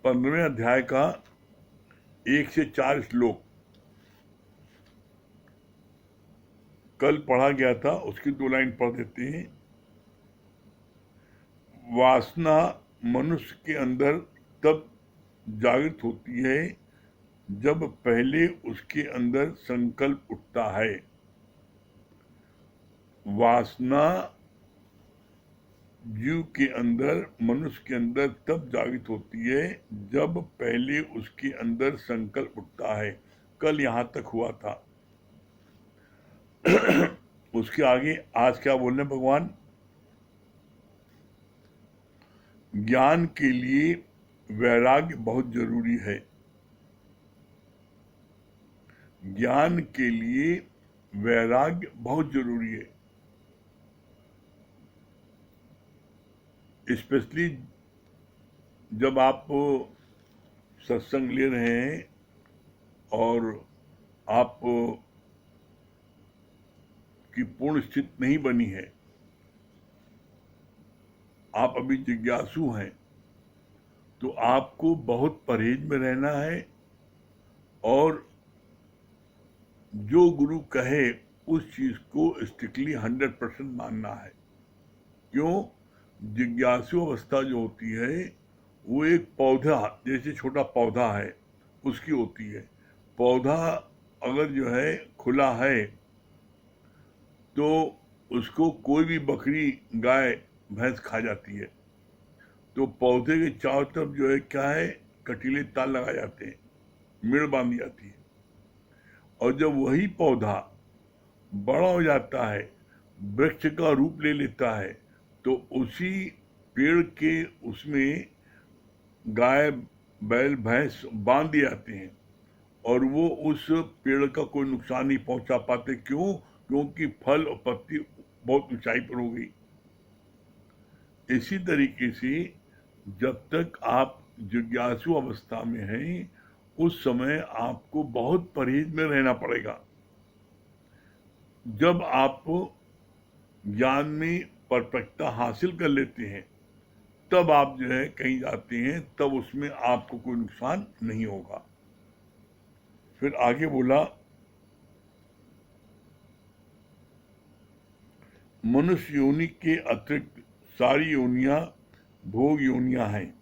15वें अध्याय का 1 से 4 श्लोक कल पढ़ा गया था, उसकी 2 लाइन पढ़ देते हैं। वासना मनुष्य के अंदर तब जागृत होती है जब पहले उसके अंदर संकल्प उठता है। वासना जीव के अंदर, मनुष्य के अंदर तब जागृत होती है जब पहले उसके अंदर संकल्प उठता है। कल यहां तक हुआ था। उसके आगे आज क्या बोल रहे हैं भगवान? ज्ञान के लिए वैराग्य बहुत जरूरी है। ज्ञान के लिए वैराग्य बहुत जरूरी है, स्पेशली जब आप सत्संग ले रहे हैं और आप की पूर्ण स्थिति नहीं बनी है, आप अभी जिज्ञासु हैं, तो आपको बहुत परहेज में रहना है और जो गुरु कहे उस चीज को स्ट्रिक्टली 100% मानना है। क्यों? जिज्ञासु अवस्था जो होती है वो एक पौधा, जैसे छोटा पौधा है उसकी होती है। पौधा अगर जो है खुला है तो उसको कोई भी बकरी, गाय, भैंस खा जाती है। तो पौधे के चारों तरफ जो है क्या है, कटीले तार लगाए जाते हैं, मेड़ बांधी जाती है। और जब वही पौधा बड़ा हो जाता है, वृक्ष का रूप ले लेता है, तो उसी पेड़ के उसमें गाय, बैल, भैंस बांध दिए जाते हैं और वो उस पेड़ का कोई नुकसान नहीं पहुंचा पाते। क्यों? क्योंकि फल और पत्ती बहुत ऊंचाई पर हो गई। इसी तरीके से जब तक आप जिज्ञासु अवस्था में हैं, उस समय आपको बहुत परहेज में रहना पड़ेगा। जब आप ज्ञान में परफेक्टता हासिल कर लेते हैं, तब आप जो है कहीं जाते हैं, तब उसमें आपको कोई नुकसान नहीं होगा। फिर आगे बोला, मनुष्य योनि के अतिरिक्त सारी योनियां भोग योनियां हैं।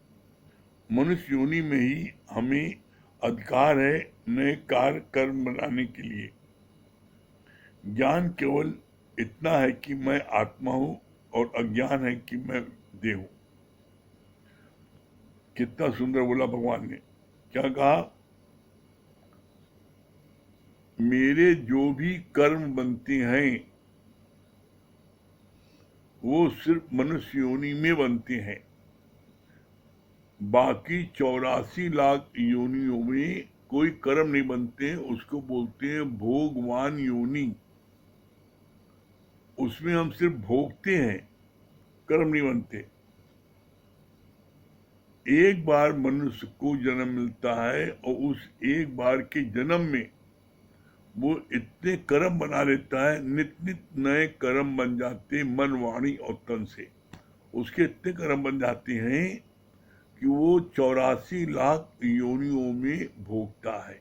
मनुष्य योनि में ही हमें अधिकार है नए कार्य कर्म बनाने के लिए। ज्ञान केवल इतना है कि मैं आत्मा हूं और अज्ञान है कि मैं देह हूं। कितना सुंदर बोला भगवान ने। क्या कहा? मेरे जो भी कर्म बनते हैं वो सिर्फ मनुष्य योनि में बनते हैं। बाकी 84 लाख योनियों में कोई कर्म नहीं बनते, उसको बोलते हैं भोगवान योनि। उसमें हम सिर्फ भोगते हैं, कर्म नहीं बनते। एक बार मनुष्य को जन्म मिलता है और उस एक बार के जन्म में वो इतने कर्म बना लेता है, नित नित नए कर्म बन जाते मन, वाणी और तन से। उसके इतने कर्म बन जाते हैं कि वो 84 लाख योनियों में भोगता है।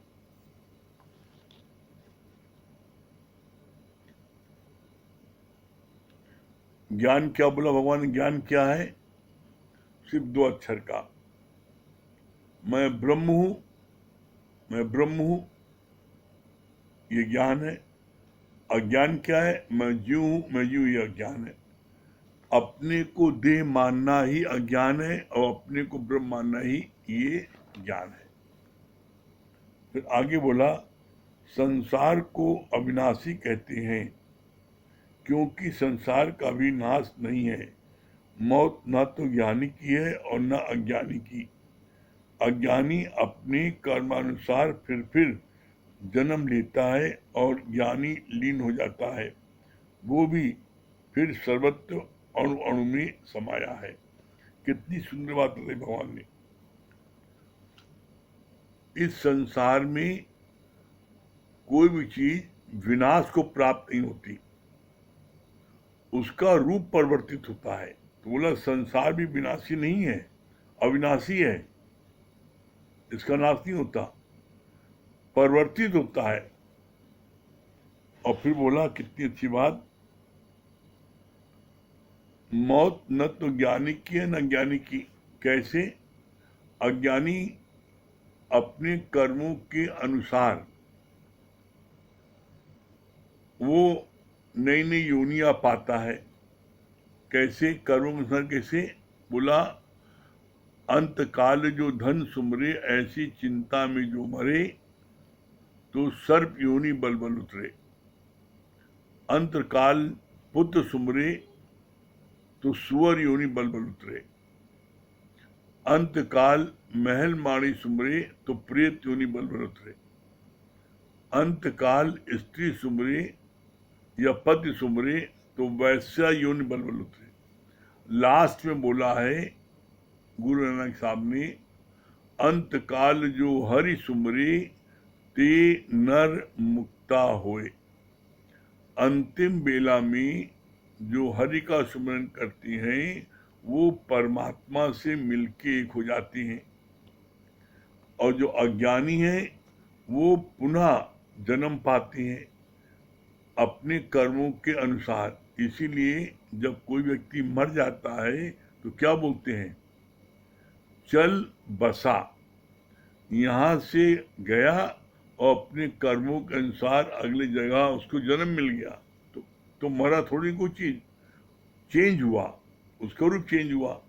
ज्ञान क्या बोला भगवान ने? ज्ञान क्या है? सिर्फ 2 अक्षर का, मैं ब्रह्म हूं, मैं ब्रह्म हूं, ये ज्ञान है। अज्ञान क्या है? मैं जीव हूं, मैं जीव, ये अज्ञान है। अपने को देह मानना ही अज्ञान है और अपने को ब्रह्म मानना ही ये ज्ञान है। फिर आगे बोला, संसार को अविनाशी कहते हैं क्योंकि संसार का भी नाश नहीं है। मौत न तो ज्ञानी की है और न अज्ञानी की। अज्ञानी अपने कर्मानुसार फिर जन्म लेता है और ज्ञानी लीन हो जाता है, वो भी फिर सर्वत्र अणु अणु में समाया है। कितनी सुंदर बात बताई भगवान ने। इस संसार में कोई भी चीज विनाश को प्राप्त नहीं होती, उसका रूप परिवर्तित होता है। तो बोला संसार भी विनाशी नहीं है, अविनाशी है। इसका नाश नहीं होता, परिवर्तित होता है। और फिर बोला, कितनी अच्छी बात, मौत न तो ज्ञानी की है न ज्ञानी की। कैसे? अज्ञानी अपने कर्मों के अनुसार वो नई नई योनियां पाता है। कैसे? कर्मों के अनुसार कैसे? बोला, अंत काल जो धन सुमरे, ऐसी चिंता में जो मरे, तो सर्प योनि बल बल उतरे। अंत काल पुत्र सुमरे, तो सुअर योनि बल बल उतरे। अंत काल महल माणी सुमरे, तो प्रेत योनि बल बल उतरे। अंत काल स्त्री सुमरे या पति सुमरे, तो वैश्या योनि बल बल उतरे। लास्ट में बोला है गुरु नानक साहब ने, अंत काल जो हरि सुमरे, ते नर मुक्ता होए। अंतिम बेला में जो हरि का सुमरन करती हैं वो परमात्मा से मिलके एक हो जाती हैं। और जो अज्ञानी हैं वो पुनः जन्म पाती हैं अपने कर्मों के अनुसार। इसीलिए जब कोई व्यक्ति मर जाता है तो क्या बोलते हैं? चल बसा, यहाँ से गया और अपने कर्मों के अनुसार अगली जगह उसको जन्म मिल गया। तो मरा थोड़ी कोई चीज, चेंज हुआ, उसका रूप चेंज हुआ।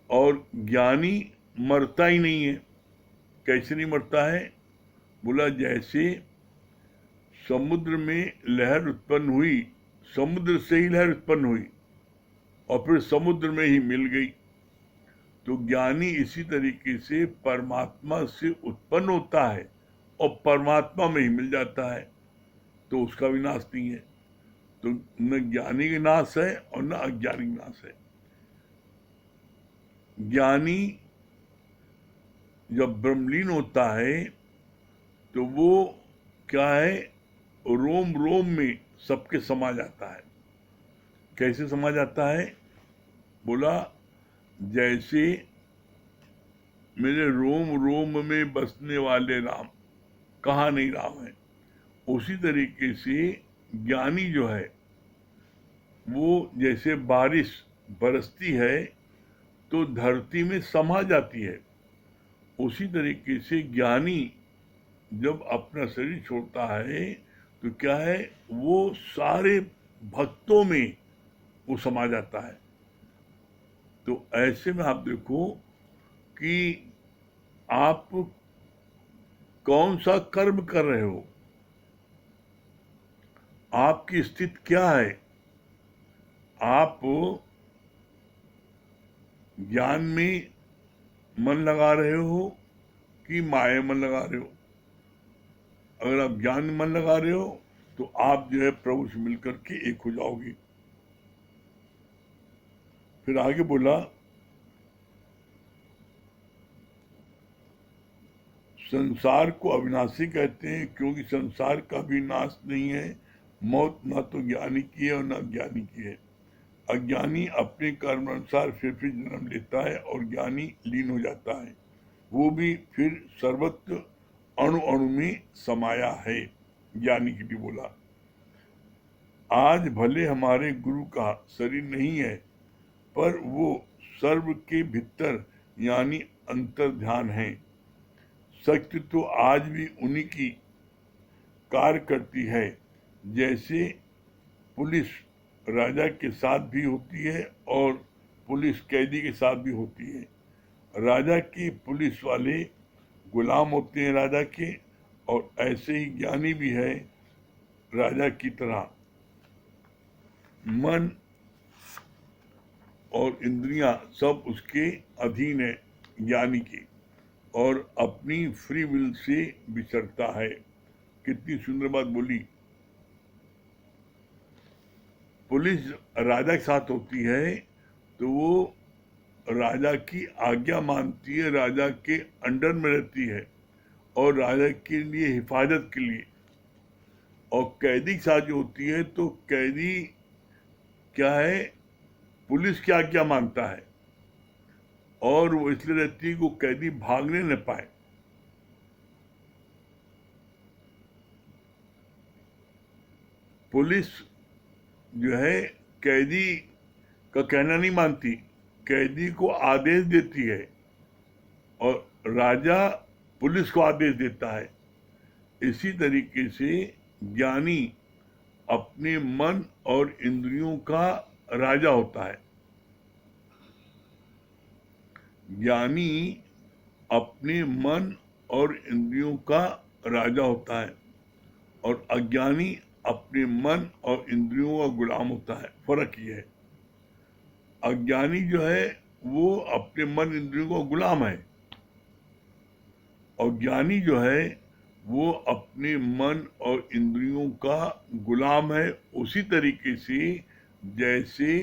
और ज्ञानी मरता ही नहीं है। कैसे नहीं मरता है? बोला, जैसे समुद्र में लहर उत्पन्न हुई, समुद्र से ही लहर उत्पन्न हुई और फिर समुद्र में ही मिल गई। तो ज्ञानी इसी तरीके से परमात्मा से उत्पन्न होता है और परमात्मा में ही मिल जाता है, तो उसका विनाश नहीं है। तो न ज्ञानी का नाश है और न अज्ञानी का नाश है। ज्ञानी जब ब्रह्मलीन होता है तो वो क्या है, रोम रोम में सबके समा जाता है। कैसे समा जाता है? बोला, जैसे मेरे रोम रोम में बसने वाले राम, कहाँ नहीं राम है, उसी तरीके से ज्ञानी जो है वो जैसे बारिश बरसती है तो धरती में समा जाती है, उसी तरीके से ज्ञानी जब अपना शरीर छोड़ता है तो क्या है, वो सारे भक्तों में वो समा जाता है। तो ऐसे में आप देखो कि आप कौन सा कर्म कर रहे हो, आपकी स्थिति क्या है। आप ज्ञान में मन लगा रहे हो कि माया मन लगा रहे हो। अगर आप ज्ञान में मन लगा रहे हो तो आप जो है प्रभु से मिलकर के एक हो जाओगे। फिर आगे बोला, संसार को अविनाशी कहते हैं क्योंकि संसार का भी नाश नहीं है। मौत न तो ज्ञानी की है और न अज्ञानी की है। अज्ञानी अपने कर्म अनुसार फिर जन्म लेता है और ज्ञानी लीन हो जाता है, वो भी फिर सर्वत्र अणु अणु में समाया है। ज्ञानी के लिए बोला, आज भले हमारे गुरु का शरीर नहीं है पर वो सर्व के भीतर यानी अंतर ध्यान है। शक्ति तो आज भी उन्हीं की कार्य करती है। जैसे पुलिस राजा के साथ भी होती है और पुलिस कैदी के साथ भी होती है। राजा की पुलिस वाले गुलाम होते हैं राजा के, और ऐसे ही ज्ञानी भी है राजा की तरह। मन और इंद्रियां सब उसके अधीन है ज्ञानी के, और अपनी फ्री विल से विचरता है। कितनी सुंदर बात बोली। पुलिस राजा के साथ होती है तो वो राजा की आज्ञा मानती है, राजा के अंडर में रहती है और राजा के लिए हिफाजत के लिए। और कैदी के साथ जो होती है तो कैदी क्या है, पुलिस की आज्ञा मानता है और वो इसलिए रहती है कि वो कैदी भागने न पाए। पुलिस जो है कैदी का कहना नहीं मानती, कैदी को आदेश देती है और राजा पुलिस को आदेश देता है। इसी तरीके से ज्ञानी अपने मन और इंद्रियों का राजा होता है। ज्ञानी अपने मन और इंद्रियों का राजा होता है और अज्ञानी अपने मन और इंद्रियों का गुलाम होता है। फर्क ये है, अज्ञानी जो है वो अपने मन इंद्रियों का गुलाम है और ज्ञानी जो है वो अपने मन और इंद्रियों का गुलाम है। उसी तरीके से जैसे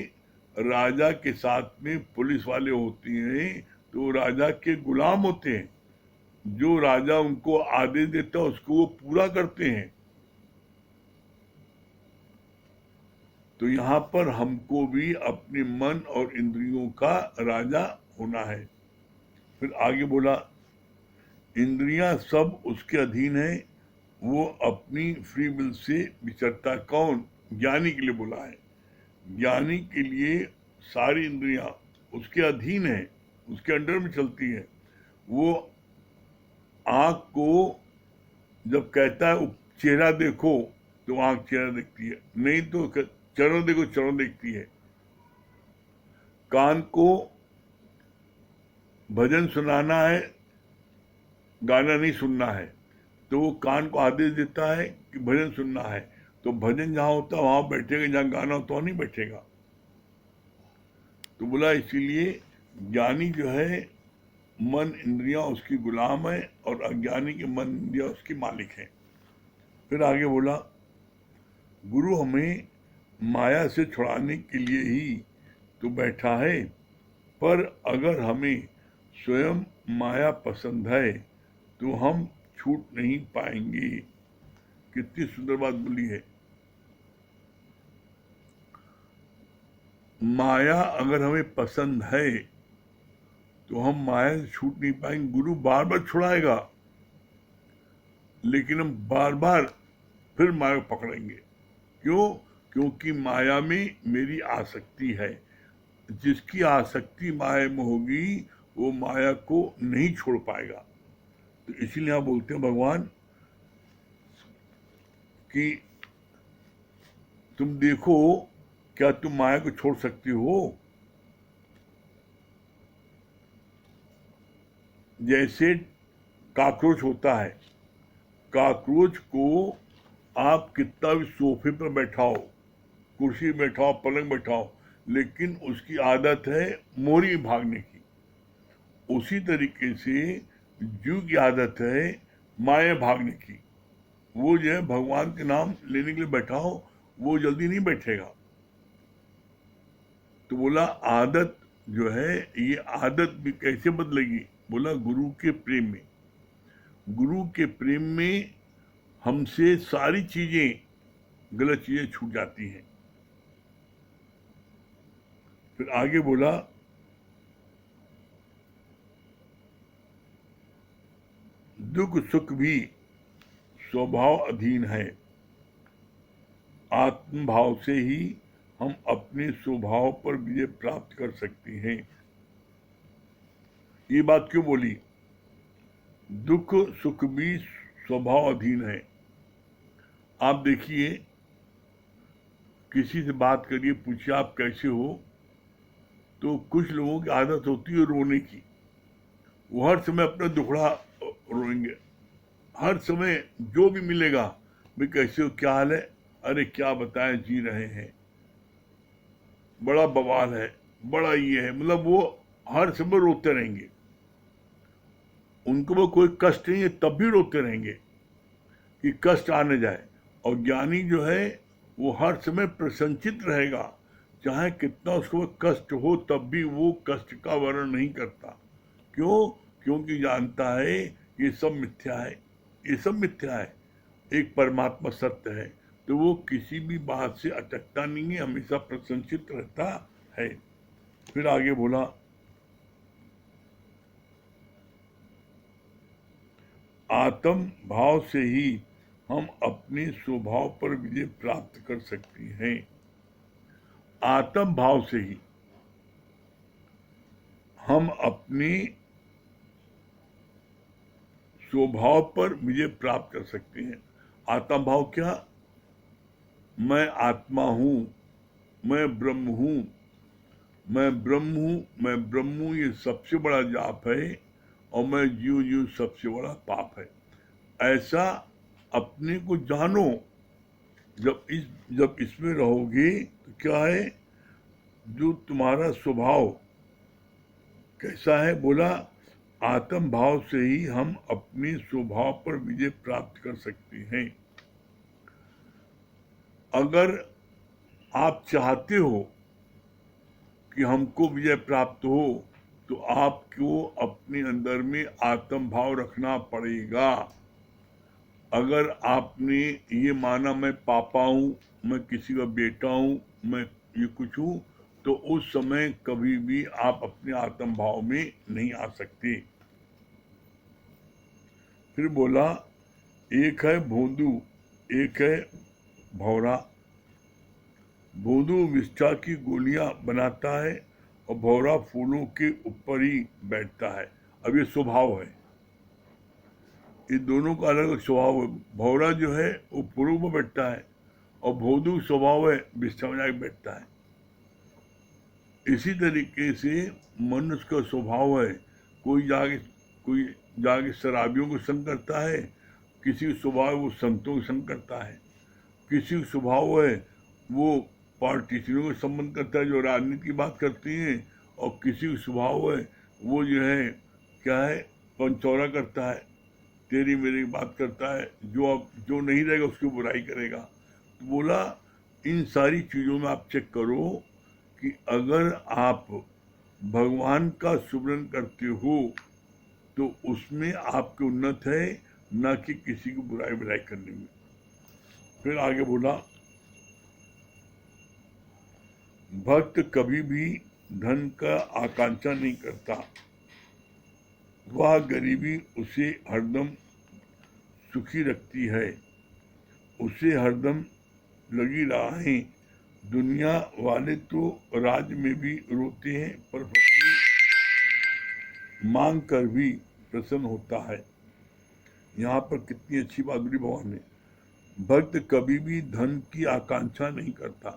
राजा के साथ में पुलिस वाले होते हैं तो राजा के गुलाम होते हैं, जो राजा उनको आदेश देता है उसको वो पूरा करते हैं। तो यहाँ पर हमको भी अपने मन और इंद्रियों का राजा होना है। फिर आगे बोला, इंद्रियां सब उसके अधीन है, वो अपनी फ्री विल से विचरता। कौन? ज्ञानी के लिए बोला है। ज्ञानी के लिए सारी इंद्रियां उसके अधीन है, उसके अंडर में चलती है। वो आंख को जब कहता है चेहरा देखो तो आंख चेहरा देखती है, नहीं तो चरण देखो चरण देखती है। कान को भजन सुनाना है, गाना नहीं सुनना है, तो वो कान को आदेश देता है कि भजन सुनना है, तो भजन जहां होता है वहां बैठेगा, जहां गाना होता है वहां नहीं बैठेगा। तो बोला इसीलिए ज्ञानी जो है मन इंद्रियां उसकी गुलाम है और अज्ञानी के मन इंद्रियां उसकी मालिक है। फिर आगे बोला, गुरु हमें माया से छुड़ाने के लिए ही तो बैठा है, पर अगर हमें स्वयं माया पसंद है तो हम छूट नहीं पाएंगे। कितनी सुंदर बात बोली है। माया अगर हमें पसंद है तो हम माया से छूट नहीं पाएंगे। गुरु बार बार छुड़ाएगा लेकिन हम बार बार फिर माया पकड़ेंगे। क्यों? क्योंकि माया में मेरी आसक्ति है। जिसकी आसक्ति माया में होगी वो माया को नहीं छोड़ पाएगा। तो इसीलिए आप बोलते हैं भगवान कि तुम देखो क्या तुम माया को छोड़ सकते हो। जैसे काकरोच होता है, काकरोच को आप कितना भी सोफे पर बैठाओ, कुर्सी बैठाओ, पलंग बैठाओ, लेकिन उसकी आदत है मोरी भागने की। उसी तरीके से जीव की आदत है माया भागने की। वो जो है भगवान के नाम लेने के लिए बैठाओ, वो जल्दी नहीं बैठेगा। तो बोला आदत जो है, ये आदत भी कैसे बदलेगी? बोला गुरु के प्रेम में। गुरु के प्रेम में हमसे सारी चीजें, गलत चीजें छूट जाती हैं। फिर आगे बोला, दुख सुख भी स्वभाव अधीन है, आत्म भाव से ही हम अपने स्वभाव पर विजय प्राप्त कर सकते हैं। ये बात क्यों बोली? दुख सुख भी स्वभाव अधीन है। आप देखिए, किसी से बात करिए, पूछिए आप कैसे हो, तो कुछ लोगों की आदत होती है रोने की। वो हर समय अपना दुखड़ा रोएंगे, हर समय जो भी मिलेगा, भाई कैसे हो, क्या हाल है, अरे क्या बताएं, जी रहे हैं, बड़ा बवाल है, बड़ा ये है, मतलब वो हर समय रोते रहेंगे। उनको वो कोई कष्ट नहीं है तब भी रोते रहेंगे कि कष्ट आने जाए। और ज्ञानी जो है वो हर समय प्रसन्नचित रहेगा, चाहे कितना उसको कष्ट हो तब भी वो कष्ट का वर्णन नहीं करता। क्यों? क्योंकि जानता है ये सब मिथ्या है, ये सब मिथ्या है, एक परमात्मा सत्य है। तो वो किसी भी बात से अटकता नहीं है, हमेशा प्रसन्नचित रहता है। फिर आगे बोला, आत्म भाव से ही हम अपने स्वभाव पर विजय प्राप्त कर सकते हैं। आत्म भाव से ही हम अपने स्वभाव पर विजय प्राप्त कर सकते हैं। आत्म भाव क्या? मैं आत्मा हूं, मैं ब्रह्म हूं, मैं ब्रह्म हूं, मैं ब्रह्म हूं, ये सबसे बड़ा जाप है और मैं जीव जीव सबसे बड़ा पाप है। ऐसा अपने को जानो। जब इसमें रहोगे तो क्या है, जो तुम्हारा स्वभाव कैसा है, बोला आत्म भाव से ही हम अपने स्वभाव पर विजय प्राप्त कर सकते हैं। अगर आप चाहते हो कि हमको विजय प्राप्त हो तो आपको अपने अंदर में आत्म भाव रखना पड़ेगा। अगर आपने ये माना मैं पापा हूं, मैं किसी का बेटा हूं, मैं ये कुछ हूं, तो उस समय कभी भी आप अपने आत्म भाव में नहीं आ सकते। फिर बोला एक है भोंदू, एक है भौरा। भोंदू विष्ठा की गोलियां बनाता है और भौरा फूलों के ऊपर ही बैठता है। अब ये स्वभाव है, ये दोनों का अलग अलग स्वभाव है। भौरा जो है वो फूलों पर बैठता है और भोंदू स्वभाव है विष्ठा में जाके बैठता है। इसी तरीके से मनुष्य का स्वभाव है, कोई जाके शराबियों को संग करता है, किसी का स्वभाव वो संतों को संग करता है, किसी का स्वभाव है वो पॉलिटिशियनों को संबंध करता है जो राजनीति की बात करती हैं, और किसी का स्वभाव है वो जो है क्या है, पंचौरा करता है, तेरी मेरी बात करता है, जो नहीं रहेगा उसकी बुराई करेगा। तो बोला इन सारी चीज़ों में आप चेक करो कि अगर आप भगवान का सुमिरन करते हो तो उसमें आपके उन्नत है, न कि किसी की बुराई करने में। फिर आगे बोला भक्त कभी भी धन का आकांक्षा नहीं करता, वह गरीबी उसे हरदम सुखी रखती है, उसे हरदम लगी राहें। दुनिया वाले तो राज में भी रोते हैं पर फकीर मांग कर भी प्रसन्न होता है। यहाँ पर कितनी अच्छी बात बोली भगवान ने। भक्त कभी भी धन की आकांक्षा नहीं करता।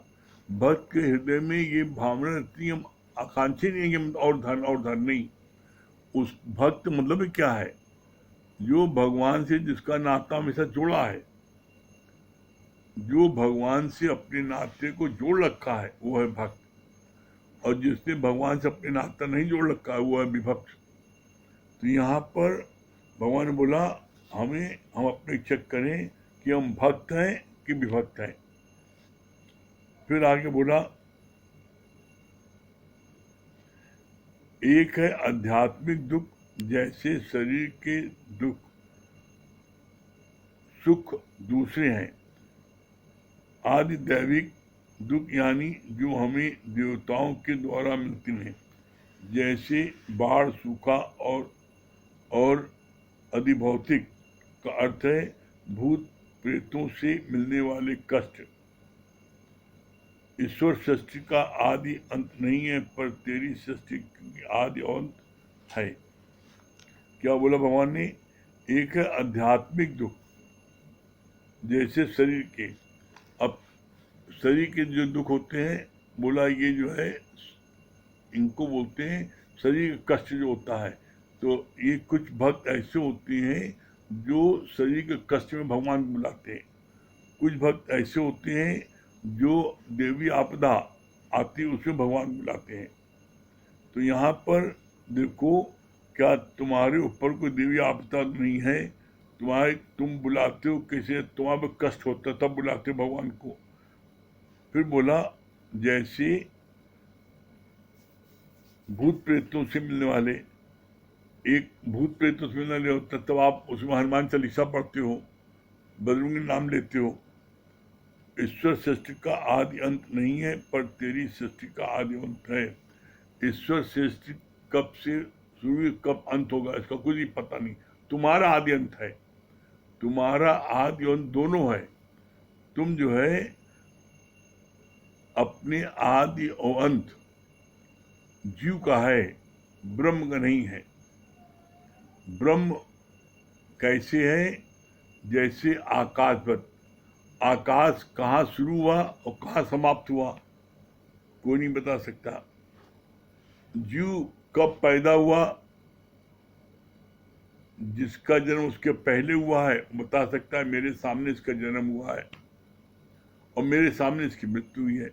भक्त के हृदय में ये भावना रहती है, हम आकांक्षी नहीं है कि और धन नहीं। उस भक्त मतलब क्या है, जो भगवान से जिसका नाता हमेशा जुड़ा है, जो भगवान से अपने नाते को जोड़ रखा है वो है भक्त, और जिसने भगवान से अपने नाता नहीं जोड़ रखा है वो है विभक्त। तो यहाँ पर भगवान ने बोला हम अपने चेक करें कि हम भक्त हैं कि विभक्त हैं। फिर आगे बोला एक है आध्यात्मिक दुख, जैसे शरीर के दुख सुख दूसरे हैं। आदि दैविक दुख यानी जो हमें देवताओं के द्वारा मिलते हैं, जैसे बाढ़, सूखा और अधिभौतिक का अर्थ है भूत प्रेतों से मिलने वाले कष्ट। ईश्वर सृष्टि का आदि अंत नहीं है, पर तेरी सृष्टि की आदि अंत है। क्या बोला भगवान ने? एक है आध्यात्मिक दुख, जैसे शरीर के। अब शरीर के जो दुख होते हैं, बोला ये जो है इनको बोलते हैं शरीर का कष्ट जो होता है। तो ये कुछ भक्त ऐसे होते हैं जो शरीर के कष्ट में भगवान को बुलाते हैं। कुछ भक्त ऐसे होते हैं जो देवी आपदा आती है उसमें भगवान को बुलाते हैं। तो यहाँ पर देखो, क्या तुम्हारे ऊपर कोई देवी आपदा नहीं है, तुम बुलाते हो कैसे, तुम्हारे पे कष्ट होता है तब बुलाते हो भगवान को। फिर बोला जैसे भूत प्रेतों से मिलने वाले, एक भूत प्रेतों से मिलने वाले होता तब आप उसमें हनुमान चालीसा पढ़ते हो, बजरंगी नाम लेते हो। ईश्वर सृष्टि का आदि अंत नहीं है, पर तेरी सृष्टि का आदि अंत है। ईश्वर सृष्टि कब से शुरू कब अंत होगा इसका कुछ ही पता नहीं, तुम्हारा आदि अंत है, तुम्हारा आदि अंत दोनों है। तुम जो है अपने आदि और अंत जीव का है, ब्रह्म का नहीं है। ब्रह्म कैसे है? जैसे आकाशवत। आकाश कहाँ शुरू हुआ और कहाँ समाप्त हुआ कोई नहीं बता सकता। जीव कब पैदा हुआ, जिसका जन्म उसके पहले हुआ है बता सकता है मेरे सामने इसका जन्म हुआ है और मेरे सामने इसकी मृत्यु हुई है।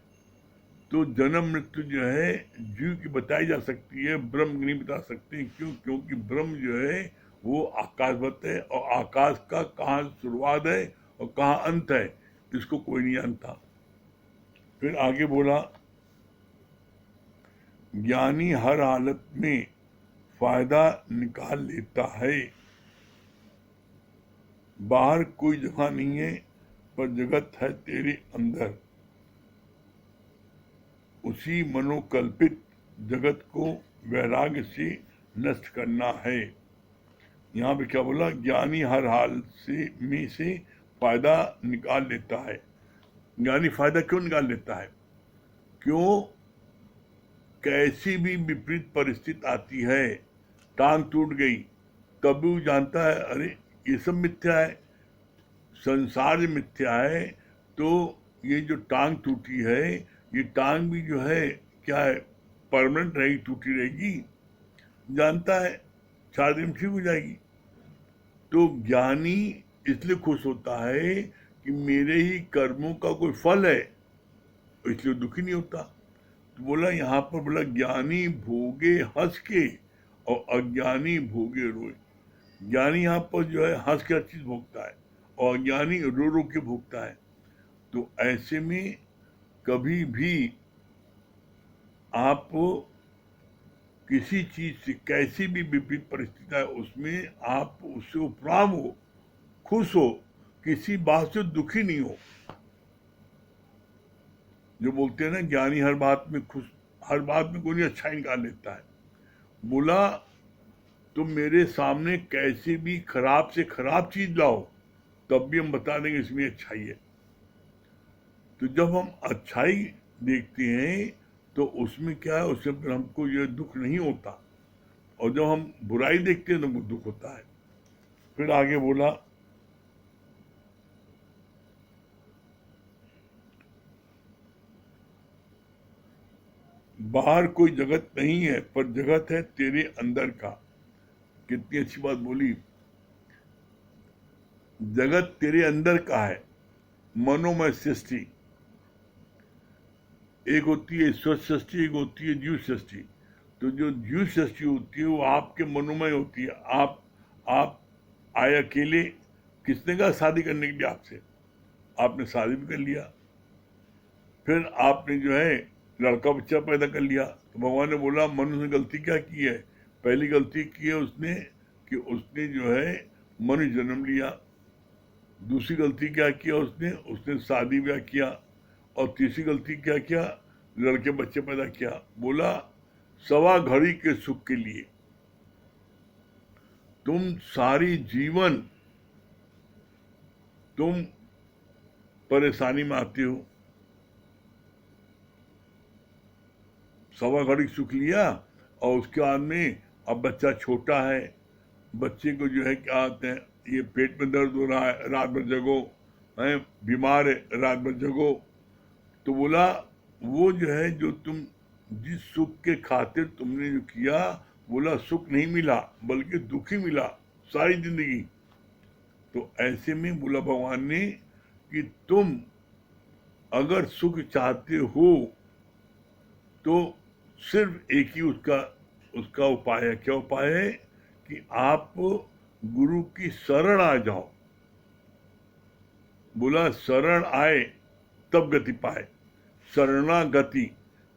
तो जन्म मृत्यु जो है जीव की बताई जा सकती है, ब्रह्म नहीं बता सकते। क्यों? क्योंकि ब्रह्म जो है वो आकाशवत है और आकाश का कहाँ शुरुआत है और कहाँ अंत है इसको कोई नहीं जानता। फिर आगे बोला, ज्ञानी हर हालत में फायदा निकाल लेता है। बाहर कोई जगह नहीं है पर जगत है तेरे अंदर। उसी मनोकल्पित जगत को वैराग्य से नष्ट करना है। यहाँ पे क्या बोला? ज्ञानी हर हाल से फायदा निकाल लेता है। ज्ञानी फायदा क्यों निकाल लेता है? क्यों? कैसी भी विपरीत परिस्थिति आती है, टांग टूट गई, तब भी वो जानता है अरे ये सब मिथ्या है, संसार मिथ्या है। तो ये जो टांग टूटी है, ये टांग भी जो है क्या है, परमानेंट रहेगी, टूटी रहेगी? जानता है 4 दिन ठीक हो जाएगी। तो ज्ञानी इसलिए खुश होता है कि मेरे ही कर्मों का कोई फल है, इसलिए दुखी नहीं होता। तो बोला यहाँ पर, बोला ज्ञानी भोगे हंस के और अज्ञानी भोगे रोए। ज्ञानी यहाँ पर जो है हंस के हर चीज भोगता है और अज्ञानी रो रो के भोगता है। तो ऐसे में कभी भी आप किसी चीज से, कैसी भी विपरीत परिस्थिति है उसमें आप उससे उपराम हो, खुश हो, किसी बात से दुखी नहीं हो। जो बोलते हैं ना ज्ञानी हर बात में खुश, हर बात में कोई नहीं अच्छा निकाल लेता है। बोला तुम मेरे सामने कैसे भी खराब से खराब चीज लाओ तब भी हम बता देंगे इसमें अच्छाई है। तो जब हम अच्छाई देखते हैं तो उसमें क्या है, उससे फिर हमको ये दुख नहीं होता, और जब हम बुराई देखते हैं तो हमको दुख होता है। फिर आगे बोला, बाहर कोई जगत नहीं है पर जगत है तेरे अंदर का। कितनी अच्छी बात बोली। जगत तेरे अंदर का है, मनोमय सृष्टि। एक होती है ईश्वर सृष्टि, एक होती है जीव सृष्टि। तो जो जीव सृष्टि होती है वो आपके मनोमय होती है। आप आए अकेले, किसने कहा शादी करने के लिए आपसे? आपने शादी भी कर लिया, फिर आपने जो है लड़का बच्चा पैदा कर लिया। तो भगवान ने बोला मनुष्य ने गलती क्या की है? पहली गलती की है उसने कि उसने जो है मनुष्य जन्म लिया। दूसरी गलती क्या किया उसने? उसने शादी ब्याह किया। और तीसरी गलती क्या किया? लड़के बच्चे पैदा किया। बोला सवा घड़ी के सुख के लिए तुम सारी जीवन तुम परेशानी में आते हो। सवा घड़ी सुख लिया और उसके बाद में अब बच्चा छोटा है, बच्चे को जो है क्या आते हैं, ये पेट में दर्द हो रहा है, रात भर जगो, है बीमार है, रात भर जगो। तो बोला वो जो है जो तुम जिस सुख के खातिर तुमने जो किया, बोला सुख नहीं मिला बल्कि दुख ही मिला सारी जिंदगी। तो ऐसे में बोला भगवान ने कि तुम अगर सुख चाहते हो तो सिर्फ एक ही उसका उपाय है। क्या उपाय है? कि आप गुरु की शरण आ जाओ। बोला शरण आए तब गति पाए। शरणागति,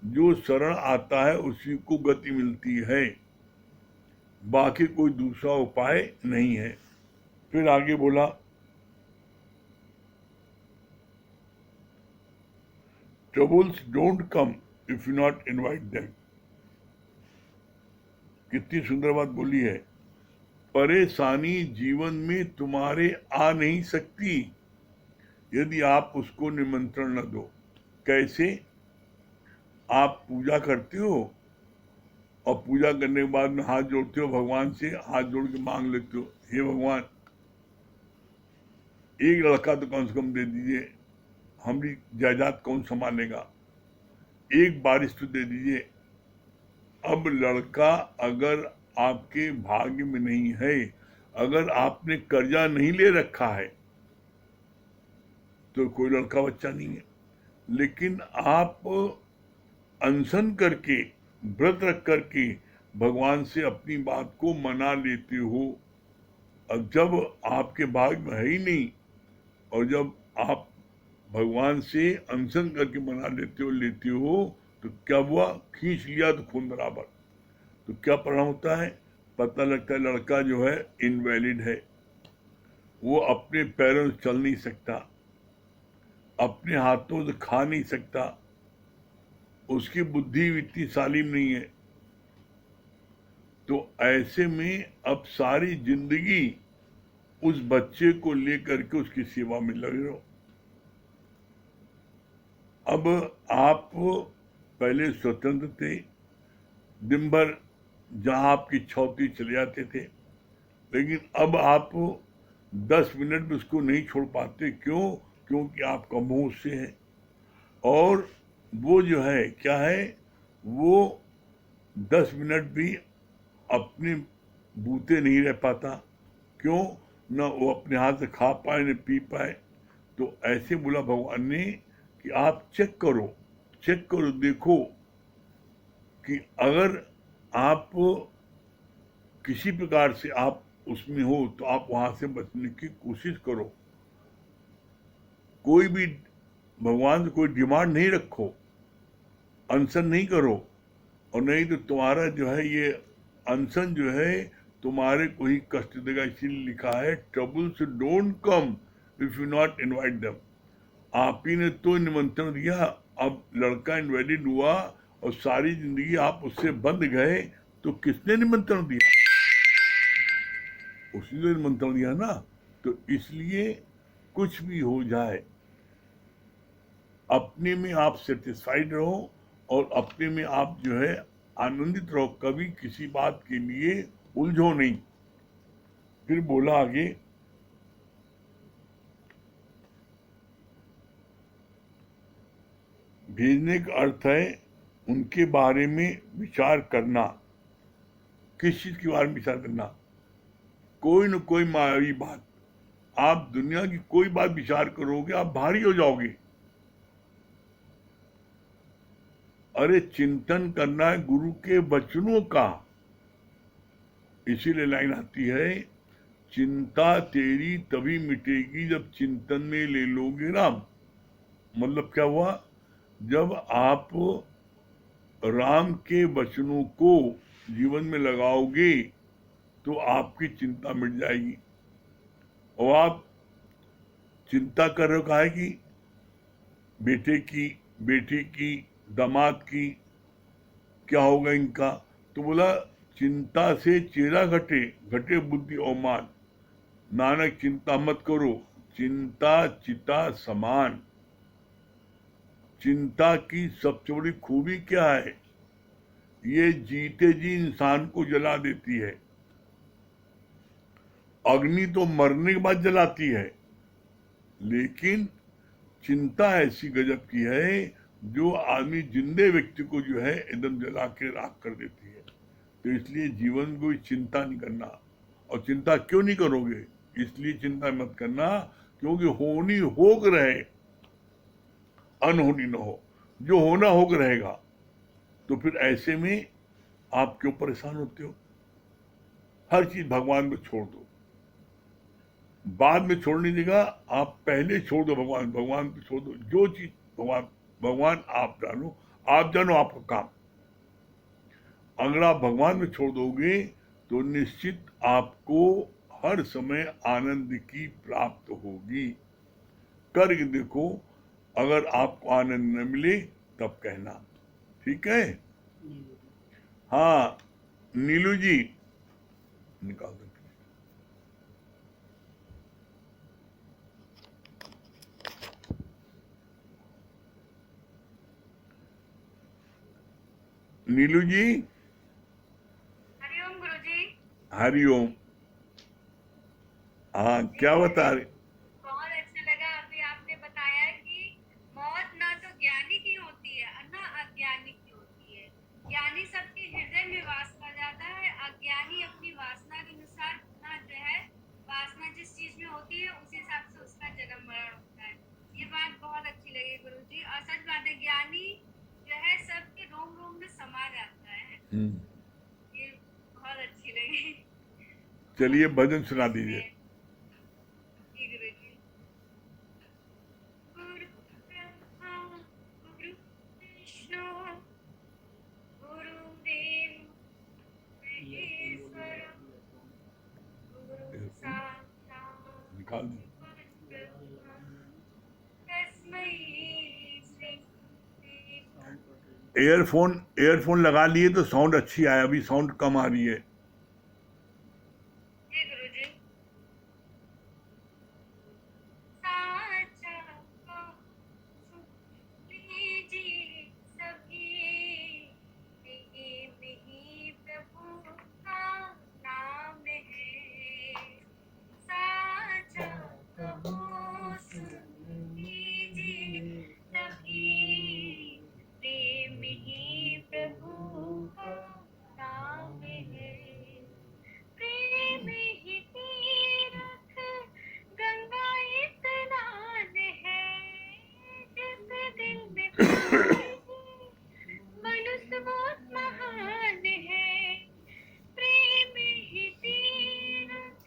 जो शरण आता है उसी को गति मिलती है, बाकी कोई दूसरा उपाय नहीं है। फिर आगे बोला, troubles don't come if you not invite them. कितनी सुंदर बात बोली है। परेशानी जीवन में तुम्हारे आ नहीं सकती यदि आप उसको निमंत्रण न दो। कैसे? आप पूजा करते हो और पूजा करने के बाद में हाथ जोड़ते हो, भगवान से हाथ जोड़ के मांग लेते हो, हे भगवान एक लड़का तो कम से कम दे दीजिए, हमारी जायदाद कौन संभालेगा, एक बारिश तो दे दीजिए। अब लड़का अगर आपके भाग्य में नहीं है, अगर आपने कर्जा नहीं ले रखा है तो कोई लड़का बच्चा नहीं है। लेकिन आप अनशन करके, व्रत रख करके भगवान से अपनी बात को मना लेते हो। अब जब आपके भाग्य में है ही नहीं और जब आप भगवान से अनशन करके मना लेते हो तो क्या हुआ? खींच लिया तो खून बराबर। तो क्या परिणाम होता है? पता लगता है लड़का जो है इनवैलिड है, वो अपने पैरों से चल नहीं सकता, अपने हाथों से खा नहीं सकता, उसकी बुद्धि इतनी सालिम नहीं है। तो ऐसे में अब सारी जिंदगी उस बच्चे को लेकर के उसकी सेवा में लगे रहो। अब आप पहले स्वतंत्र थे, दिन भर जहां आपकी इच्छा होती चले जाते थे, लेकिन अब आप 10 मिनट में उसको नहीं छोड़ पाते। क्यों? क्योंकि आपका मोह उससे है। और वो जो है क्या है, वो 10 मिनट भी अपने बूते नहीं रह पाता। क्यों? न वो अपने हाथ से खा पाए न पी पाए। तो ऐसे बोला भगवान ने कि आप चेक करो, देखो कि अगर आप किसी प्रकार से आप उसमें हो तो आप वहां से बचने की कोशिश करो। कोई भी भगवान से कोई डिमांड नहीं रखो, अनशन नहीं करो, और नहीं तो तुम्हारा जो है ये अनशन जो है तुम्हारे को ही कष्ट देगा। इसीलिए लिखा है troubles don't come if you not invite them. आप ही ने तो निमंत्रण दिया, अब लड़का इनवैलिड हुआ और सारी जिंदगी आप उससे बंध गए, तो किसने निमंत्रण दिया? उसी ने निमंत्रण दिया ना। तो इसलिए कुछ भी हो जाए, अपने में आप सेटिस्फाइड रहो और अपने में आप जो है आनंदित रहो, कभी किसी बात के लिए उलझो नहीं। फिर बोला आगे, भेजने का अर्थ है उनके बारे में विचार करना। किस चीज के बारे में विचार करना? कोई न कोई मायावी बात। आप दुनिया की कोई बात विचार करोगे आप भारी हो जाओगे। अरे चिंतन करना है गुरु के वचनों का। इसीलिए लाइन आती है, चिंता तेरी तभी मिटेगी जब चिंतन में ले लोगे राम। मतलब क्या हुआ? जब आप राम के वचनों को जीवन में लगाओगे तो आपकी चिंता मिट जाएगी। और आप चिंता कर रहे हो काहे की? बेटे की, बेटी की, दामाद की, क्या होगा इनका? तो बोला चिंता से चेहरा घटे, घटे बुद्धि और मान। नानक चिंता मत करो, चिंता चिता समान। चिंता की सबसे बड़ी खूबी क्या है? ये जीते जी इंसान को जला देती है। अग्नि तो मरने के बाद जलाती है, लेकिन चिंता ऐसी गजब की है जो आदमी जिंदे व्यक्ति को जो है एकदम जला के राख कर देती है। तो इसलिए जीवन में कोई चिंता नहीं करना। और चिंता क्यों नहीं करोगे? इसलिए चिंता मत करना क्योंकि होनी होग रहे, अनहोनी न हो। जो होना होग रहेगा। तो फिर ऐसे में आप क्यों परेशान होते हो? हर चीज भगवान पे छोड़ दो। बाद में छोड़ने देगा, आप पहले छोड़ दो भगवान, भगवान पे छोड़ दो। जो चीज भगवान, भगवान आप जानो आपका काम। अगर आप भगवान में छोड़ दोगे तो निश्चित आपको हर समय आनंद की प्राप्त होगी। करके देखो, अगर आपको आनंद न मिले तब कहना, ठीक है? हाँ नीलू जी, निकाल दो। नीलू जी, हरिओम गुरुजी। हरिओम। हाँ, जी क्या बता गुरुजी, रहे? बहुत अच्छा लगा अभी आपने बताया कि मौत ना तो ज्ञानी की होती है और ना अज्ञानी की होती है। ज्ञानी सबके हृदय में वास कर जाता है, अज्ञानी अपनी वासना के अनुसार अपना जो है वासना जिस चीज में होती है उस हिसाब से उसका जन्म मरण होता है। ये बात बहुत अच्छी लगी गुरुजी, और सच बात है, ज्ञानी जो है सबके रोम रोम में समा जाता है। हम्म, ये बहुत अच्छी लगी। चलिए भजन सुना दीजिए। इसमें जी गुरुजी। गुरु ब्रह्मा गुरु विष्णु गुरुदेव महेश्वर गुरु साक्षात् निकाल दो। परब्रह्म तस्मै श्री गुरुवे ईयरफोन लगा लिए तो साउंड अच्छी आए, अभी साउंड कम आ रही है। जी गुरुजी। साचा को सुन लीजिए सभी, प्रेम ही प्रभु का नाम है। साचा कहो सुन लीजिए सभी, प्रेम ही प्रभु का नाम है। प्रेम ही तीरथ गंगा स्नान है, जिस दिल में प्यार है मनुष्य बहुत महान है। प्रेम ही तीरथ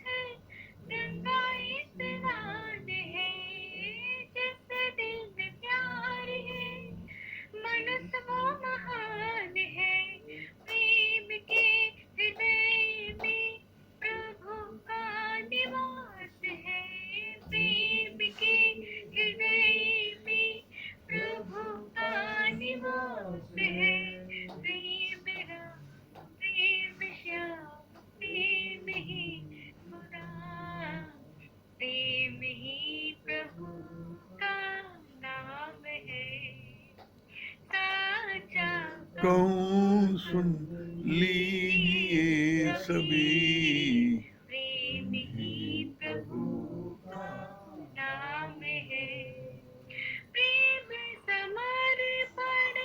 गंगा स्नान है, जिस दिल में प्यार है मनुष्य वो महान है। प्रेम के हृदय में प्रभु का निवास है। प्रेम के हृदय में प्रभु का निवास है। प्रेम राम प्रेम श्याम प्रेम ही खुदा, प्रेम ही प्रभु का नाम है। साचा कहूँ सुन लीजिए सभी, प्रेम ही प्रभु का नाम है। प्रेम समर्पण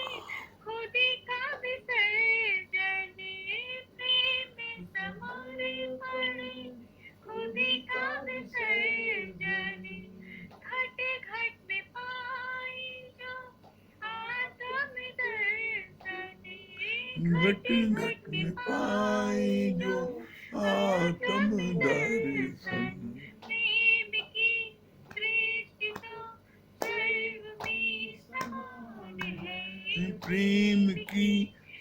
खुद का विसर्जन, प्रेम समर्पण खुद का विसर्जन, घट घट में पाए जो आत्म दर्शन, घट घट घट घट में में पाए पाए जो जो आत्म आत्म दर्शन। दर्शन। प्रेम की दृष्टि तो सर्व में समान है। प्रेम की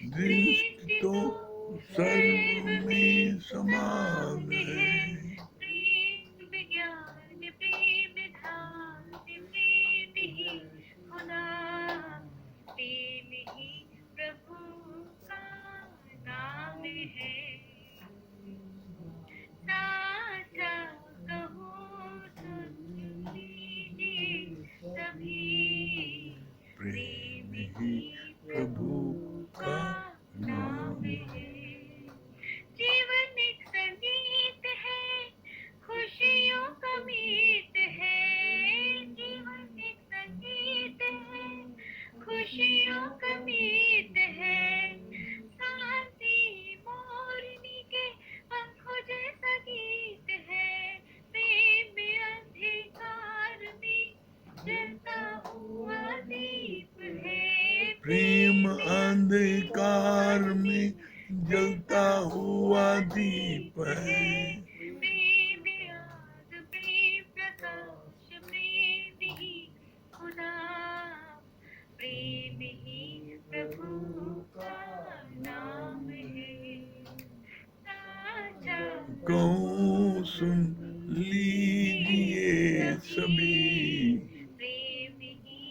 दृष्टि दृष्टि तो तो सर्व सर्व में में समान समान है। है। प्रेम विज्ञान प्रेम ध्यान प्रेम ही खुदा, प्रेम ही प्रभु का नाम है। साचा कहो सुन लीजिए सभी, प्रेम प्रेम ही ही प्रभु प्रभु का का नाम नाम है। है। जीवन एक संगीत है, खुशियों का मीत है। जीवन एक संगीत है, खुशियों का मीत है। शांति मोरनी के पंखों जैसा गीत है। प्रेम अंधकार में जलता हुआ दीप है। प्रेम प्रेम अंधकार अंधकार में में जलता हुआ दीप है। प्रेम आग प्रेम प्रकाश प्रेम ही खुदा, प्रेम ही प्रभु का नाम है। साचा कहूँ सुन लीजिए सभी, प्रेम ही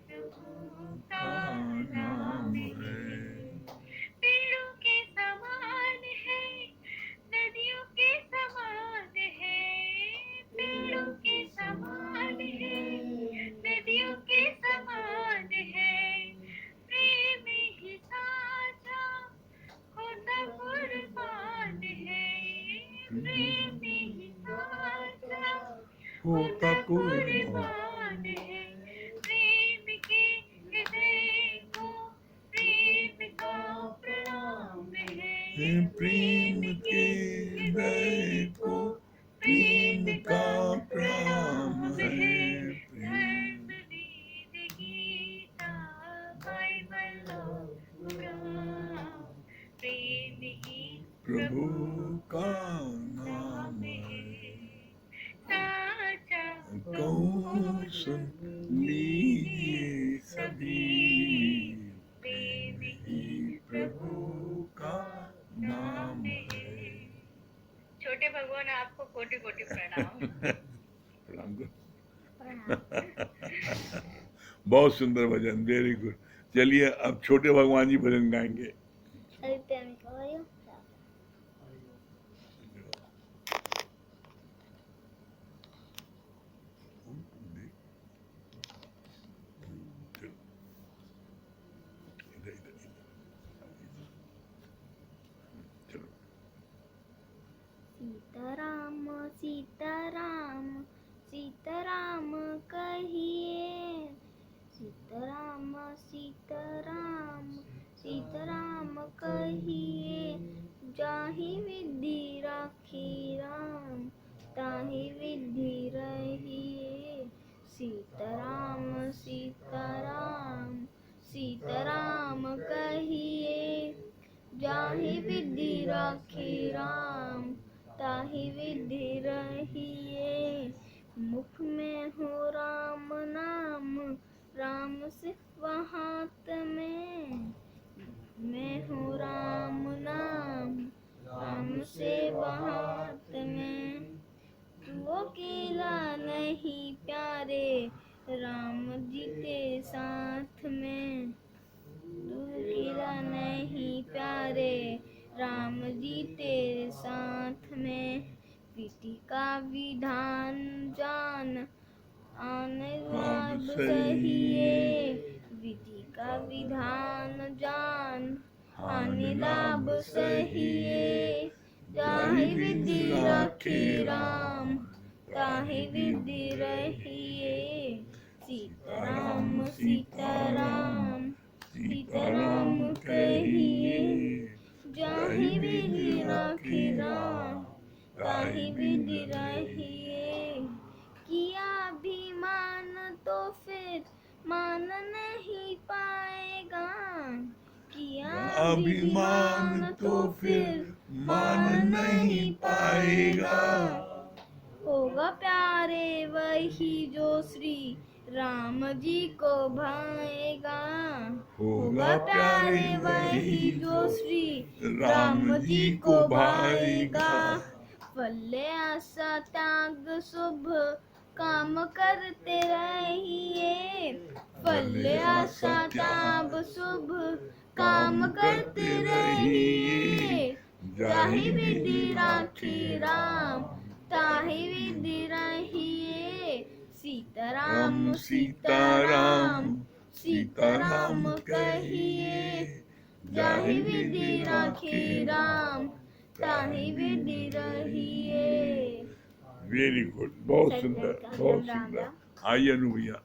प्रभु का का नाम नाम है। है। पेड़ों के समान है, नदियों के समान है। पेड़ों के समान है, नदियों के समान है। प्रेम ही साझा होता कोई कुर्बान है। प्रेम के हृदय को प्रेम का प्रणाम है। प्रेम के हृदय को प्रेम का प्रणाम है। धर्म वेद गीता बाइबल और कुरान, प्रेम ही प्रभु का नाम है। साचा कहूँ सुन लीजिए सभी, प्रेम ही प्रभु का नाम है। छोटे भगवान आपको कोटि कोटि प्रणाम। प्रणाम करो। बहुत सुंदर भजन, वेरी गुड। चलिए अब छोटे भगवान जी भजन गाएंगे। सीताराम सीताराम सीताराम कहिए, सीताराम सीताराम सीताराम कहिए। जाहि विधि राखी राम, ताहि विधि रहिए। सीताराम सीताराम सीताराम कहिए, जाहि विधि राखी राम, ताहि विधि रहिए। मुख में हो राम नाम, राम सिर्फ हाथ में हो राम नाम, राम से हाथ में। तू अकेला नहीं प्यारे, राम जी के साथ में। तू अकेला नहीं प्यारे, राम जी तेरे साथ में। विधि का विधान जान, आने लाभ सहिए। विधि का विधान जान, आने लाभ सहिए। जाहि विधि राखी राम, ताहि विधि रहिए। सीताराम सीताराम सीताराम कहिए, जाहि विधि राखी राम, ताहि विधि रहिए। किया अभिमान तो फिर मान नहीं पाएगा, किया अभिमान तो फिर मान नहीं पाएगा। होगा प्यारे वही जो श्री राम जी को भाएगा। होगा प्यारे वही जो श्री राम जी को भाएगा। फले आशा त्याग शुभ काम करते रहिए। फले आशा त्याग शुभ काम करते रहिए। जाहि विधि राखी राम, ताहि विधि रहिए। सीताराम सीताराम सीताराम कहिए, जाहि विधि राखी राम, ताहि विधि रहिए। वेरी गुड, बहुत सुंदर, बहुत सुंदर। आइए अनु भैया।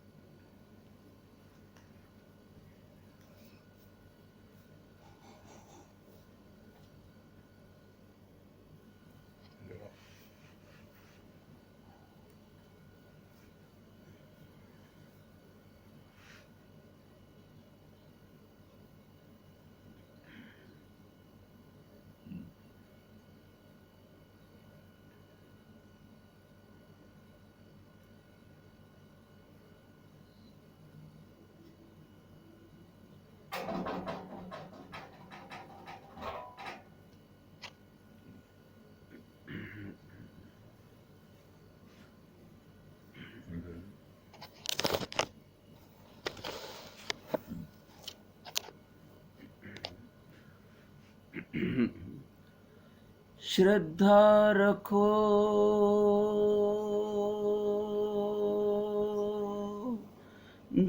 श्रद्धा रखो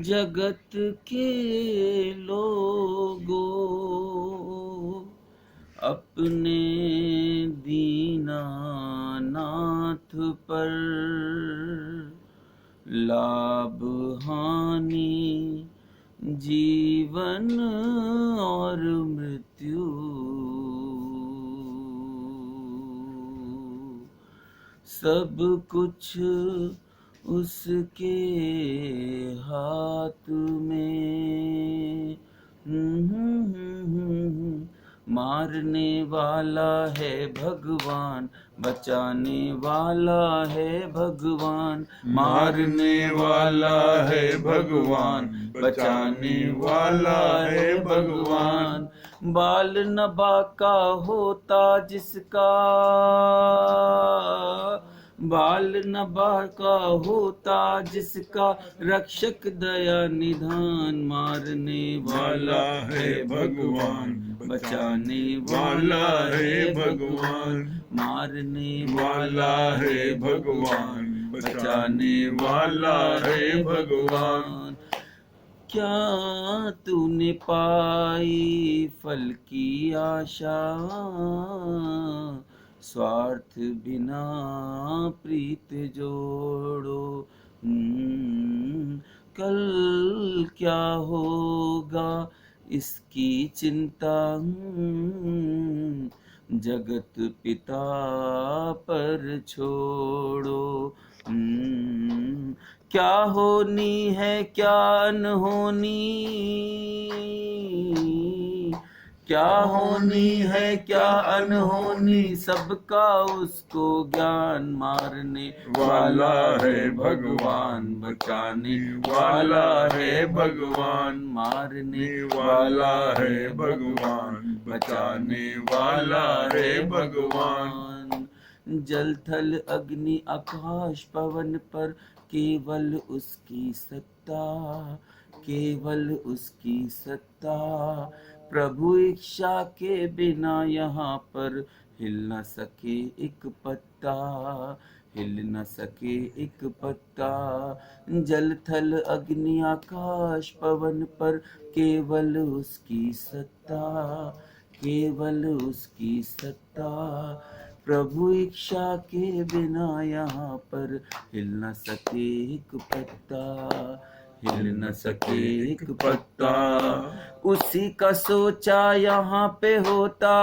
जगत के लोगों, अपने दीनानाथ पर लाभ हानि, जीवन और मृत्यु, सब कुछ उसके हाथ में। मारने वाला है भगवान, बचाने वाला है भगवान। मारने वाला है भगवान, बचाने वाला है भगवान। बाल नभा का होता जिसका, बाल नभा का होता जिसका, रक्षक दया निधान। मारने वाला है भगवान, बचाने वाला है भगवान। मारने वाला है भगवान, बचाने वाला है भगवान। क्या तूने पाई फल की आशा, स्वार्थ बिना प्रीत जोड़ो। कल क्या होगा इसकी चिंता, जगत पिता पर छोड़ो। क्या होनी है क्या अनहोनी, क्या होनी है क्या अनहोनी, सबका उसको ज्ञान। मारने वाला है भगवान, बचाने वाला है भगवान। मारने वाला है भगवान, बचाने वाला है भगवान। जल थल अग्नि आकाश पवन पर केवल उसकी सत्ता, केवल उसकी सत्ता। प्रभु इच्छा के बिना यहाँ पर हिल न सके एक पत्ता, हिल न सके एक पत्ता। जल थल अग्नि आकाश पवन पर केवल उसकी सत्ता, केवल उसकी सत्ता। प्रभु इच्छा के बिना यहाँ पर हिल न सके एक पत्ता, हिल न सके एक पत्ता। उसी का सोचा यहाँ पे होता,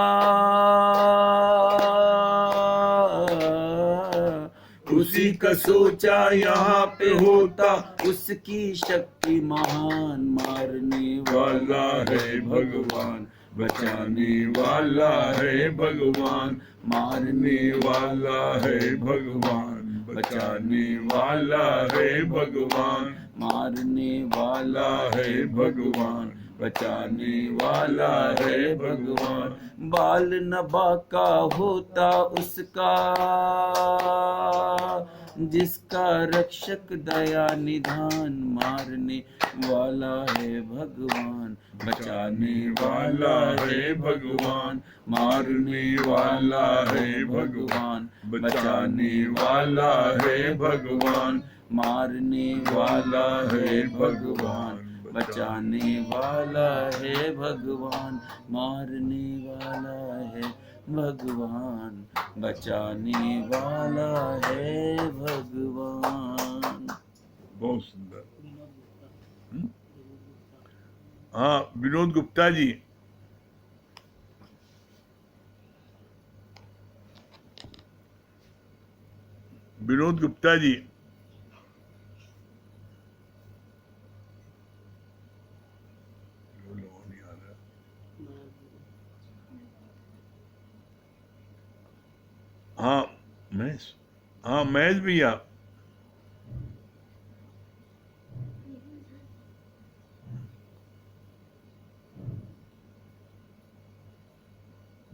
उसी का सोचा यहाँ पे होता, उसकी शक्ति महान। मारने वाला है भगवान, बचाने वाला है भगवान। मारने वाला है भगवान, बचाने वाला है भगवान। मारने वाला है भगवान, बचाने वाला है भगवान। बाल नभा का होता उसका, जिसका रक्षक दया निधान। मारने वाला है भगवान, बचाने वाला है भगवान। मारने वाला है भगवान, बचाने वाला है भगवान। मारने वाला है भगवान, बचाने वाला है भगवान। मारने वाला है भगवान, बचाने वाला है भगवान। बहुत सुंदर। हाँ, विनोद गुप्ता जी। विनोद गुप्ता जी। हाँ महेश, हाँ महेश भैया।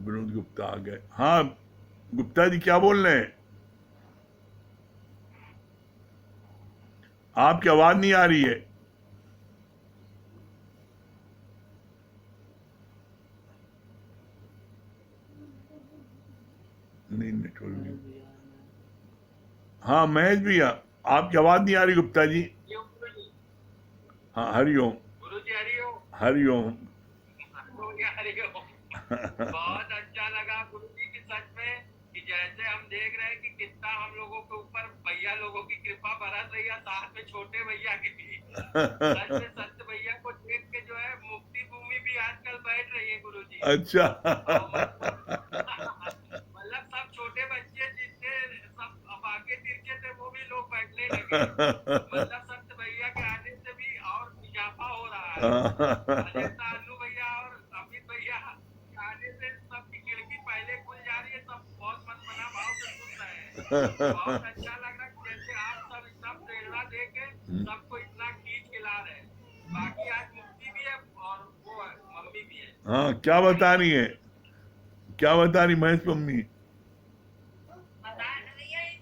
विनोद गुप्ता आ गए। हाँ गुप्ता जी क्या बोल रहे हैं? आपकी आवाज नहीं आ रही है। नहीं नेटवर्क नहीं। हाँ महेश भैया, आपकी आवाज नहीं आ रही गुप्ता जी। हाँ हरिओम। हरिओम। बहुत अच्छा लगा गुरु जी की सच में कि जैसे हम देख रहे हैं कि कितना हम लोगों के ऊपर भैया लोगों की कृपा बरस रही है, साथ में छोटे भैया की भी। सच में संत भैया को देख के जो है मुक्ति भूमि भी आजकल बैठ रही है गुरुजी। अच्छा। मतलब सब छोटे बच्चे जितने सब बाकी तिरछे थे वो भी लोग बैठने लगे। मतलब संत भैया के आने से भी और इजाफा हो रहा है। अजय तालू भैया और अमित भैया के आने से सबकी खिड़की पहले खुल जा रही है, सब बहुत मनमना भाव से सुन रहे हैं। बहुत अच्छा लग रहा है जैसे आप सब इतना प्रेरणा दे के सबको इतना खींच के ला रहे हैं। बाकी आज मुक्ति भी है और वो है, मम्मी भी है। हाँ, क्या बता रही है, क्या बता रही महेश मम्मी? भैया एक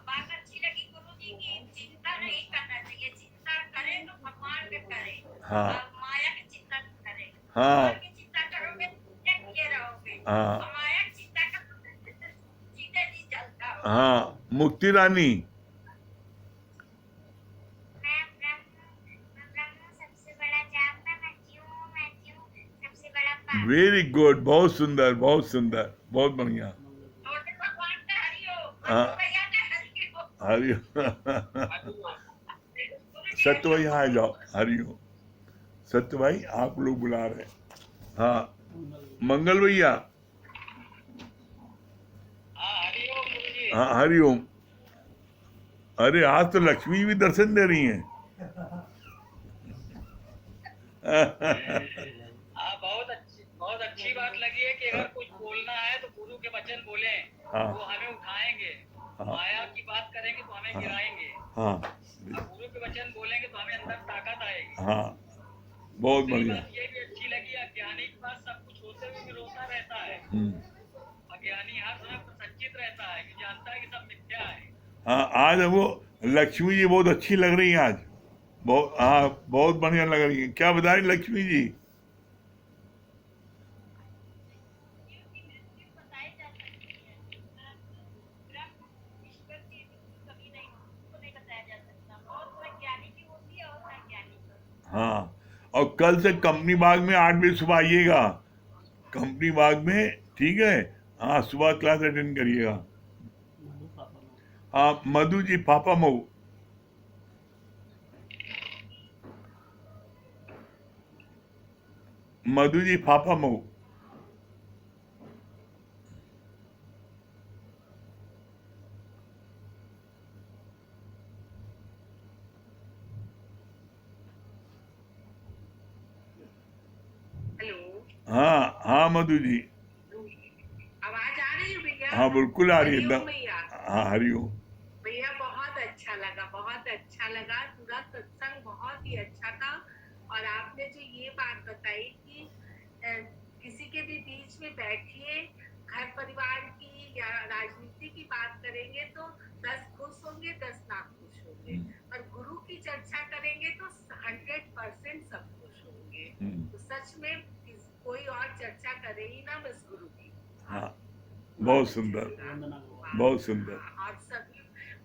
बात अच्छी लगी गुरुजी की चिंता नहीं करना चाहिए, चिंता करें तो भगवान पे करें। हाँ। माया की चिंता करें। हाँ। भगवान की चिंता करोगे तो किए रहोगे। हाँ। और माया की चिंता करोगे सीधे नहीं चलता हो। हाँ, मुक्ति रानी। मैं ब्रह्म सबसे बड़ा जाप है, मैं जीव सबसे बड़ा पाप। वेरी गुड, बहुत सुंदर, बहुत सुंदर, बहुत बढ़िया। छोटे भगवान का हरिओम, हाँ। भैया का हरिओम। हरिओम। सत्य भाई यहाँ आ जाओ, हरिओम। सत्य भाई आप लोग बुला रहे हैं। हाँ, मंगल भैया। हाँ हरिओम गुरुजी। हाँ, हरिओम। अरे आज तो लक्ष्मी भी दर्शन दे रही हैं। हाँ बहुत अच्छी बात लगी है कि अगर कुछ बोलना है तो गुरु के वचन बोले। हाँ। वो हमें उठाएंगे। हाँ। माया की बात करेंगे तो हमें गिराएंगे। हाँ। गुरु के वचन बोलेंगे तो हमें अंदर ताकत आएगी। हाँ, बहुत दूसरी बढ़िया। बात ये भी अच्छी लगी, अज्ञानी के पास सब कुछ होते हुए भी रोता रहता है। अज्ञानी हर समय प्रसन्नचित रहता है कि जानता है कि सब मिथ्या है। हाँ, आज वो लक्ष्मी जी बहुत अच्छी लग रही हैं आज। बहुत, हाँ, बहुत बढ़िया लग रही है। क्या बता रही लक्ष्मी जी? बताई जा सकती है, ब्रह्म ईश्वर की कभी नहीं, उसको नहीं बताया जा सकता। और वो ज्ञानी की होती है और अज्ञानी की। हाँ, और कल से कंपनी बाग में 8 बजे सुबह आइएगा, कंपनी बाग में, ठीक है? हाँ, सुबह क्लास अटेंड करिएगा। हाँ, मधु जी पापा मऊ। मधु जी पापा मऊ। हेलो, हाँ हाँ मधु जी। आवाज आ रही है भैया? हाँ बिल्कुल आ रही है हरिओम एकदम। भैया। हाँ, हरिओम। भैया बहुत अच्छा लगा, बहुत अच्छा लगा। पूरा सत्संग बहुत ही अच्छा था। और आपने जो ये बात बताई कि किसी के भी बीच में बैठिए, घर परिवार की या राजनीति की बात करेंगे तो 10 खुश होंगे, 10 ना खुश होंगे। और गुरु की चर्चा करेंगे तो 100% सब खुश होंगे। तो सच में कोई और चर्चा करे ही ना, बस गुरु की। हाँ, बहुत सुंदर, बहुत सुंदर। और सभी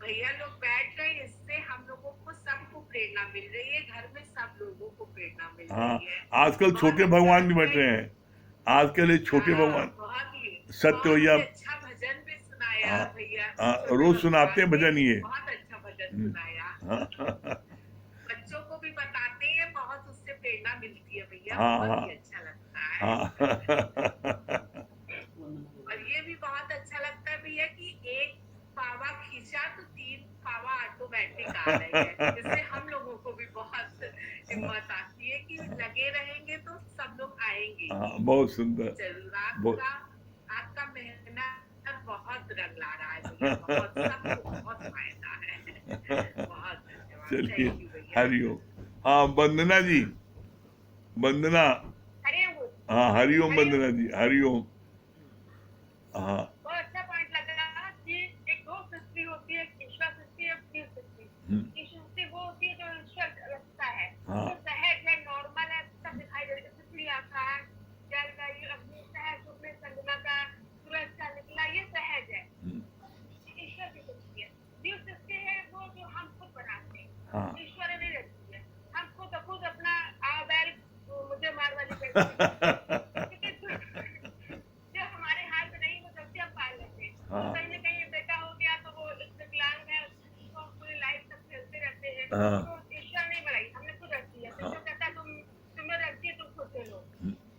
भैया लोग बैठ रहे हैं, इससे हम लोगों को सबको प्रेरणा मिल रही है, घर में सब लोगों को प्रेरणा मिल हाँ, रही है। आजकल छोटे भगवान भी बैठ रहे हैं। आजकल ये छोटे भगवान बहुत ही सत्य भैया। अच्छा भजन भी सुनाया हाँ, भैया। हाँ, रोज सुनाते हैं भजन ये। बहुत अच्छा भजन सुनाया। हाँ, बच्चों को भी बताते हैं, बहुत उससे प्रेरणा मिलती है भैया। हाँ, बहुत हाँ। ही अच्छा लगता है। हाँ। और ये भी बहुत अच्छा लगता है भैया कि एक पावा खींचा तो 3 पावा ऑटोमेटिक आ रहे हैं। इससे हम लोगों को भी बहुत हिम्मत आती है कि लगे रहेंगे तो सब लोग आएंगे। हाँ, बहुत सुंदर। जरूर आपका मेहनत बहुत रंग ला रहा है भैया। बहुत सबको बहुत फायदा है। बहुत धन्यवाद। चलिए, थैंक यू भैया। हरिओम। हाँ, वंदना जी, वंदना। हरिओम। हाँ, हरिओम वंदना जी, हरिओम। हाँ, बहुत अच्छा पॉइंट लगा कि एक दो सृष्टि होती है, एक ईश्वर सृष्टि, एक जीव सृष्टि। ईश्वर सृष्टि वो होती है जो ईश्वर रचता है, हाँ। जो सहज है, नॉर्मल है, सब दिखाई देता है। पृथ्वी, आकाश, जल, वायु, अग्नि, सहज रूप में संजना का, सूरज का निकला, ये सहज है। ईश्वर की सृष्टि है। जीव सृष्टि है वो जो हम खुद बनाते हैं। हाँ। ईश्वर नहीं रचती है। हम खुद अपना बैल मुझे मार वाली करते हैं। जो हमारे हाथ में नहीं, वो गलती हम पाल लेते हैं। हाँ। कहीं हाँ। तो ईश्वर नहीं बनाई, हमने खुद रख दिया। तो ईश्वर कहता है तुम्हें रख दिया, तुम खुद से लो।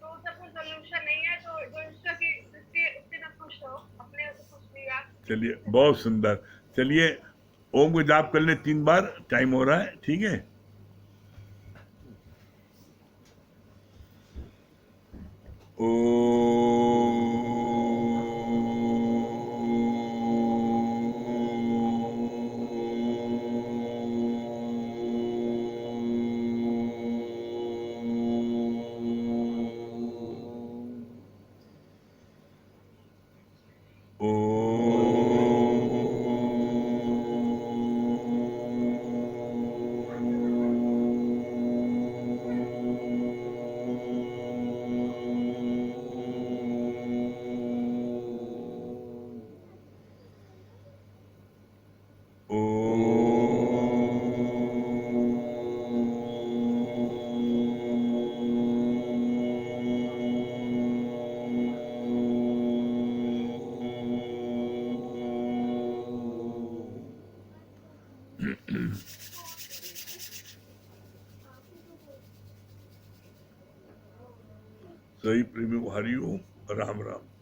तो उसका कोई सोल्यूशन नहीं है। तो जो ईश्वर की सृष्टि उससे ना खुश रहो, अपने से खुश लिया। चलिए, बहुत सुंदर। चलिए, ओम को जाप कर ले 3 बार, टाइम हो रहा है, ठीक है। सही प्रेमी, हरि ओम, राम राम।